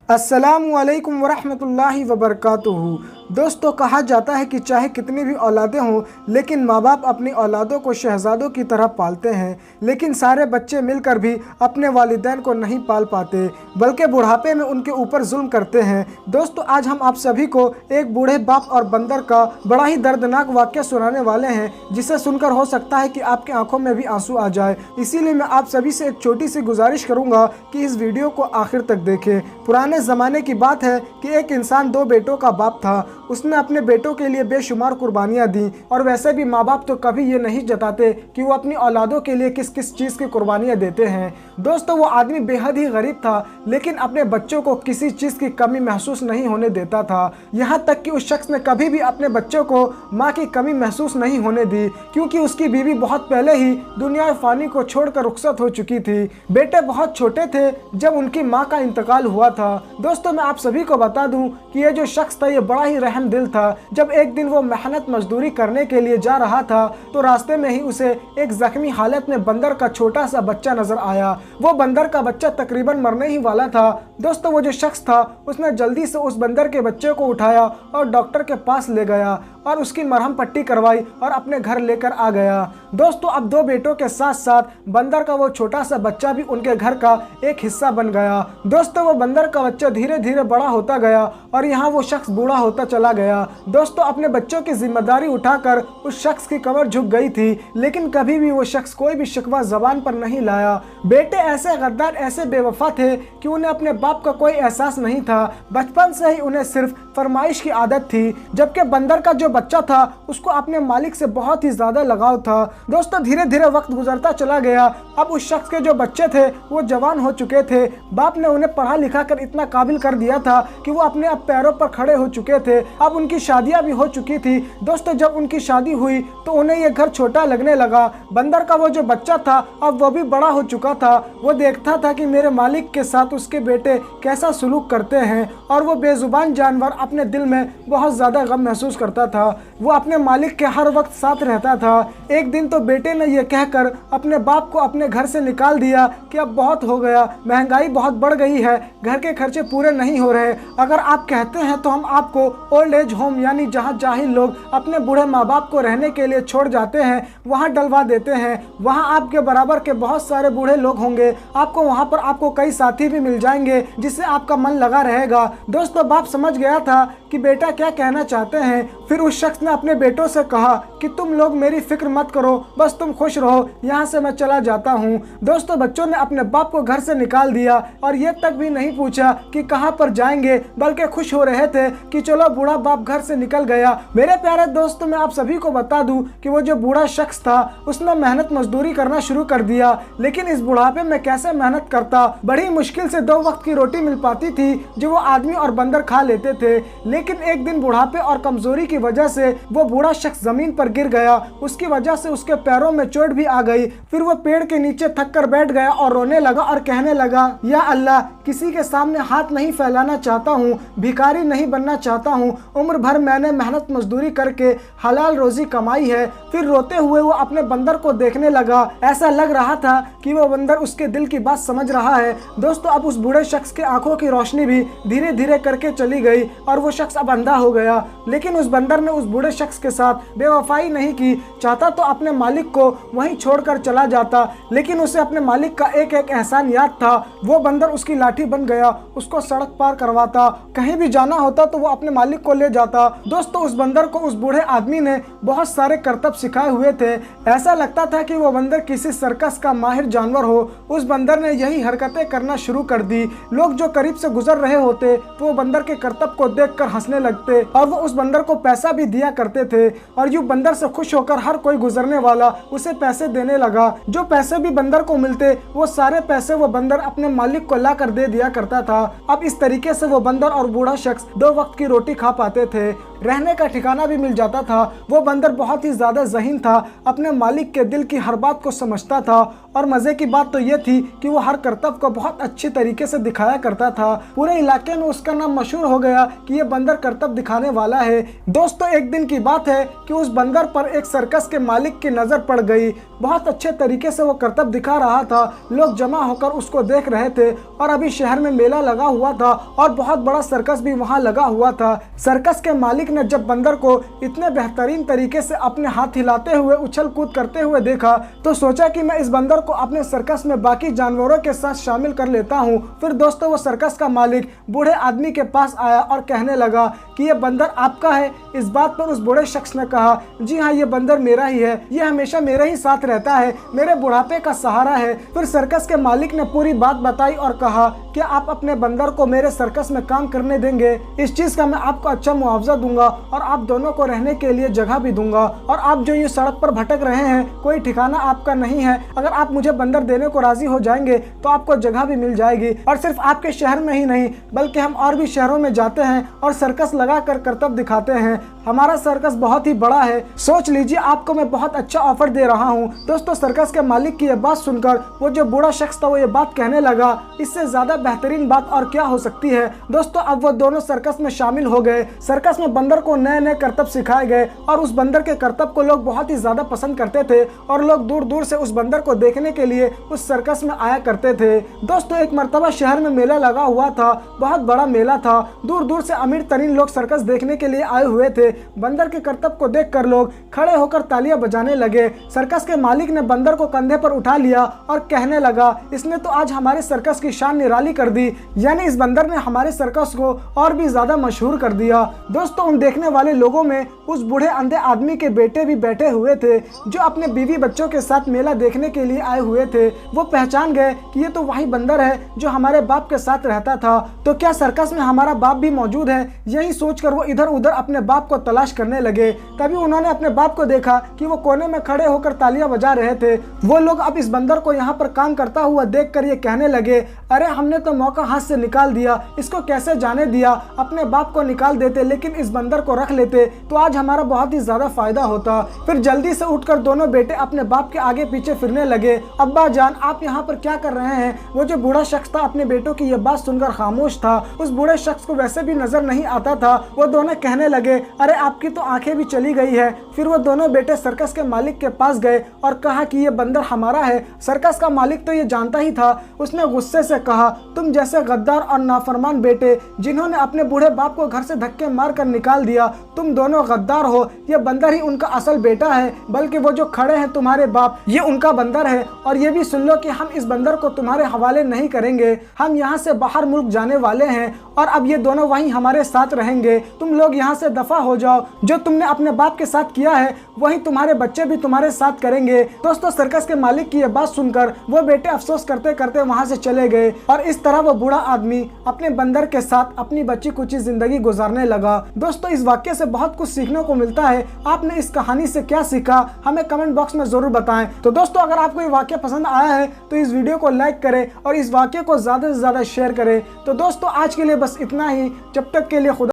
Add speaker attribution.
Speaker 1: अस्सलामुअलैकुम वरहमतुल्लाहि वबरकातुहू। दोस्तों, कहा जाता है कि चाहे कितनी भी औलादें हों, लेकिन माँ बाप अपनी औलादों को शहज़ादों की तरह पालते हैं। लेकिन सारे बच्चे मिलकर भी अपने वालिदैन को नहीं पाल पाते, बल्कि बुढ़ापे में उनके ऊपर जुल्म करते हैं। दोस्तों, आज हम आप सभी को एक बूढ़े बाप और बंदर का बड़ा ही दर्दनाक वाक़या सुनाने वाले हैं, जिसे सुनकर हो सकता है कि आपकी आंखों में भी आंसू आ जाए। इसीलिए मैं आप सभी से एक छोटी सी गुजारिश करूँगा कि इस वीडियो को आखिर तक देखें। पुराने ज़माने की बात है कि एक इंसान दो बेटों का बाप था। उसने अपने बेटों के लिए बेशुमार कुर्बानियाँ दी, और वैसे भी माँ बाप तो कभी ये नहीं जताते कि वो अपनी औलादों के लिए किस किस चीज़ की कुर्बानियाँ देते हैं। दोस्तों, वो आदमी बेहद ही गरीब था, लेकिन अपने बच्चों को किसी चीज़ की कमी महसूस नहीं होने देता था। यहाँ तक कि उस शख्स ने कभी भी अपने बच्चों को माँ की कमी महसूस नहीं होने दी, क्योंकि उसकी बीवी बहुत पहले ही दुनिया फ़ानी को छोड़कर रुखसत हो चुकी थी। बेटे बहुत छोटे थे जब उनकी माँ का इंतकाल हुआ था। दोस्तों, मैं आप सभी को बता दूं कि ये जो शख्स था, ये बड़ा ही रहम दिल था। जब एक दिन वो मेहनत मजदूरी करने के लिए जा रहा था, तो रास्ते में ही उसे एक जख्मी हालत में बंदर का छोटा सा बच्चा नजर आया। वो बंदर का बच्चा तकरीबन मरने ही वाला था। दोस्तों, वो जो शख्स था, उसने जल्दी से उस बंदर के बच्चे को उठाया और डॉक्टर के पास ले गया और उसकी मरहम पट्टी करवाई और अपने घर लेकर आ गया। दोस्तों, अब दो बेटों के साथ साथ बंदर का वो छोटा सा बच्चा भी उनके घर का एक हिस्सा बन गया। दोस्तों, वो बंदर का बच्चा धीरे धीरे बड़ा होता गया और यहाँ वो शख्स बूढ़ा होता चला गया। दोस्तों, अपने बच्चों की जिम्मेदारी उठाकर उस शख्स की कमर झुक गई थी, लेकिन कभी भी वो शख्स कोई भी शिकवा जबान पर नहीं लाया। बेटे ऐसे गद्दार, ऐसे बेवफा थे कि उन्हें अपने बाप का कोई एहसास नहीं था। बचपन से ही उन्हें सिर्फ फरमाइश की आदत थी, जबकि बंदर का जो बच्चा था, उसको अपने मालिक से बहुत ही ज्यादा लगाव था। दोस्तों, धीरे धीरे वक्त गुजरता चला गया। अब उस शख्स के जो बच्चे थे, वो जवान हो चुके थे। बाप ने उन्हें पढ़ा लिखा कर इतना काबिल कर दिया था कि वो अपने अब पैरों पर खड़े हो चुके थे। अब उनकी शादियां भी हो चुकी थी। दोस्तों, जब उनकी शादी हुई तो उन्हें ये घर छोटा लगने लगा। बंदर का वो जो बच्चा था, अब वो भी बड़ा हो चुका था। वो देखता था कि मेरे मालिक के साथ उसके बेटे कैसा सलूक करते हैं, और वो बेजुबान जानवर अपने दिल में बहुत ज्यादा गम महसूस करता था। वो अपने मालिक के हर वक्त साथ रहता था। एक दिन तो बेटे ने यह कहकर अपने बाप को अपने घर से निकाल दिया कि अब बहुत हो गया, महंगाई बहुत बढ़ गई है, घर के खर्चे पूरे नहीं हो रहे। अगर आप कहते हैं तो हम आपको ओल्ड एज होम, यानी जहां जाहिल लोग अपने बूढ़े माँ बाप को रहने के लिए छोड़ जाते हैं, वहां डलवा देते हैं। वहां आपके बराबर के बहुत सारे बूढ़े लोग होंगे। आपको वहां पर आपको कई साथी भी मिल जाएंगे, जिससे आपका मन लगा रहेगा। दोस्तों, बाप समझ गया था कि बेटा क्या कहना चाहते हैं। फिर उस शख्स ने अपने बेटों से कहा कि तुम लोग मेरी फिक्र मत करो, बस तुम खुश रहो, यहाँ से मैं चला जाता हूँ। दोस्तों, बच्चों ने अपने बाप को घर से निकाल दिया और ये तक भी नहीं पूछा कि कहाँ पर जाएंगे, बल्कि खुश हो रहे थे कि चलो बूढ़ा बाप घर से निकल गया। मेरे प्यारे दोस्तों, मैं आप सभी को बता दूं कि वो जो बूढ़ा शख्स था, उसने मेहनत मजदूरी करना शुरू कर दिया। लेकिन इस बुढ़ापे में कैसे मेहनत करता। बड़ी मुश्किल से 2 वक्त की रोटी मिल पाती थी, जो वो आदमी और बंदर खा लेते थे। लेकिन एक दिन बुढ़ापे और कमजोरी की वजह से वो बूढ़ा शख्स जमीन पर गिर गया। उसकी वजह से उसके पैरों में चोट भी आ गई। फिर वो पेड़ के नीचे थक कर बैठ गया और रोने लगा और कहने लगा, या अल्लाह, किसी के सामने हाथ नहीं फैलाना चाहता हूँ, भिखारी नहीं बनना चाहता हूँ। उम्र भर मैंने मेहनत मजदूरी करके हलाल रोजी कमाई है। फिर रोते हुए वो अपने बंदर को देखने लगा। ऐसा लग रहा था कि वो बंदर उसके दिल की बात समझ रहा है। दोस्तों, अब उस बूढ़े शख्स के आंखों की रोशनी भी धीरे धीरे करके चली गई और वो शख्स अब अंधा हो गया। लेकिन उस बंदर ने उस बूढ़े शख्स के साथ बेवफाई नहीं की। चाहता तो अपने मालिक को वहीं छोड़कर चला जाता, लेकिन उसे अपने मालिक का एक एक एहसान याद था। वो बंदर उसकी लाठी बन गया, उसको सड़क पार करवाता, कहीं भी जाना होता तो वो अपने मालिक को ले जाता। दोस्तों, उस बंदर को उस बूढ़े आदमी ने बहुत सारे करतब सिखाए हुए थे। ऐसा लगता था कि वो बंदर किसी सर्कस का माहिर जानवर हो। उस बंदर ने यही हरकतें करना शुरू कर दी। लोग जो करीब से गुजर रहे होते तो वो बंदर के करतब को देखकर हंसने लगते, और वो उस बंदर को पैसा भी दिया करते थे। और यूं बंदर से खुश होकर हर कोई गुजरने वाला उसे पैसे देने लगा। जो पैसे भी बंदर को मिलते, वो सारे पैसे वो बंदर अपने मालिक को ला कर दे दिया करता था। अब इस तरीके से वो बंदर और बूढ़ा शख्स 2 वक्त की रोटी खा पाते थे, रहने का ठिकाना भी मिल जाता था। वो बंदर बहुत ही ज्यादा ज़हीन था, अपने मालिक के दिल की हर बात को समझता था, और मजे की बात तो ये थी कि वो हर करतब को बहुत अच्छी तरीके से दिखाया करता था। पूरे इलाके में उसका नाम मशहूर हो गया कि ये बंदर करतब दिखाने वाला है। दोस्तों, एक दिन की बात है कि उस बंदर पर एक सर्कस के मालिक की नजर पड़ गई। बहुत अच्छे तरीके से वो करतब दिखा रहा था। लोग जमा होकर उसको देख रहे थे और अभी शहर में मेला लगा हुआ था और बहुत बड़ा सर्कस भी वहाँ लगा हुआ था। सर्कस के मालिक ने जब बंदर को इतने बेहतरीन तरीके से अपने हाथ हिलाते हुए उछल कूद करते हुए देखा तो सोचा कि मैं इस बंदर को अपने सर्कस में बाकी जानवरों के साथ शामिल कर लेता हूँ। फिर दोस्तों वो सर्कस का मालिक बूढ़े आदमी के पास आया और कहने लगा कि ये बंदर आपका है। इस बात पर उस बूढ़े शख्स ने कहा, जी हाँ, ये बंदर मेरा ही है, ये हमेशा मेरे ही साथ रहता है, मेरे बुढ़ापे का सहारा है। फिर सर्कस के मालिक ने पूरी बात बताई और कहा कि आप अपने बंदर को मेरे सर्कस में काम करने देंगे, इस चीज का मैं आपको अच्छा मुआवजा दूंगा और आप दोनों को रहने के लिए जगह भी दूंगा। और आप जो ये सड़क पर भटक रहे हैं, कोई ठिकाना आपका नहीं है, अगर आप मुझे बंदर देने को राजी हो जाएंगे तो आपको जगह भी मिल जाएगी। और सिर्फ आपके शहर में ही नहीं बल्कि हम और भी शहरों में जाते हैं और सर्कस लगा कर करतब दिखाते हैं। हमारा सर्कस बहुत ही बड़ा है, सोच लीजिए आपको मैं बहुत अच्छा ऑफर दे रहा हूँ। दोस्तों सर्कस के मालिक की यह बात सुनकर वो जो बूढ़ा शख्स था वो ये बात कहने लगा, इससे ज्यादा बेहतरीन बात और क्या हो सकती है। दोस्तों अब वो दोनों सर्कस में शामिल हो गए। सर्कस में बंदर को नए नए करतब सिखाए गए और उस बंदर के करतब को लोग बहुत ही ज्यादा पसंद करते थे और लोग दूर दूर से उस बंदर को देखने के लिए उस सर्कस में आया करते थे। दोस्तों एक मर्तबा शहर में मेला लगा हुआ था, बहुत बड़ा मेला था, दूर दूर से अमीर तरीन लोग सर्कस देखने के लिए आए हुए थे। बंदर के करतब को देखकर लोग खड़े होकर तालियां बजाने लगे। सर्कस के मालिक ने बंदर को कंधे पर उठा लिया और कहने लगा, इसने तो आज हमारे सर्कस की शान निराली कर दी, यानी इस बंदर ने हमारे सर्कस को और भी ज्यादा मशहूर कर दिया। दोस्तों उन देखने वाले लोगों में उस बूढ़े अंधे आदमी के बेटे भी बैठे हुए थे जो अपने बीवी बच्चों के साथ मेला देखने के लिए आए हुए थे। वो पहचान गए कि ये तो वही बंदर है जो हमारे बाप के साथ रहता था, तो क्या सर्कस में हमारा बाप भी मौजूद है। यही सोचकर वो इधर उधर अपने बाप को तलाश करने लगे। तभी उन्होंने अपने बाप को देखा कि वो कोने में खड़े होकर तालियां बजा रहे थे। वो लोग अब इस बंदर को यहाँ पर काम करता हुआ देखकर ये कहने लगे, अरे हमने तो मौका हाथ से निकाल दिया, इसको कैसे जाने दिया, अपने बाप को निकाल देते लेकिन इस बंदर को रख लेते तो आज हमारा बहुत ही ज्यादा फायदा होता। फिर जल्दी से उठकर दोनों बेटे अपने बाप के आगे पीछे फिरने लगे। अब्बा जान आप यहाँ पर क्या कर रहे हैं। वो जो बूढ़ा शख्स था अपने बेटों की यह बात सुनकर खामोश था। उस बूढ़े शख्स को वैसे भी नजर नहीं आता था। वो दोनों कहने लगे, अरे आपकी तो आंखें भी चली गई है। फिर वो दोनों बेटे सर्कस के मालिक के पास गए और कहा कि ये बंदर हमारा है। सर्कस का मालिक तो ये जानता ही था। उसने गुस्से से कहा, तुम जैसे गद्दार और नाफरमान बेटे जिन्होंने अपने बूढ़े बाप को घर से धक्के मार कर निकाल दिया, तुम दोनों गद्दार हो। ये बंदर ही उनका असल बेटा है, बल्कि वो जो खड़े हैं तुम्हारे बाप, ये उनका बंदर है। और ये भी सुन लो कि हम इस बंदर को तुम्हारे हवाले नहीं करेंगे, हम यहाँ से बाहर मुल्क जाने वाले हैं और अब ये दोनों वहीं हमारे साथ रहेंगे। तुम लोग यहाँ से दफा हो जाओ। जो तुमने अपने बाप के साथ किया है वही तुम्हारे बच्चे भी तुम्हारे साथ करेंगे। दोस्तों सर्कस के मालिक की यह बात सुनकर वो बेटे अफसोस करते करते वहाँ से चले गए और इस तरह वो बूढ़ा आदमी अपने बंदर के साथ अपनी बच्ची कुची जिंदगी गुजारने लगा। दोस्तों इस वाक्य से बहुत कुछ सीखने को मिलता है। आपने इस कहानी से क्या सीखा हमें कमेंट बॉक्स में जरूर बताएं। तो दोस्तों अगर आपको ये वाक्य पसंद आया है तो इस वीडियो को लाइक करें और इस वाक्य को ज्यादा से ज्यादा शेयर करें। तो दोस्तों आज के लिए बस इतना ही। जब तक के लिए खुदा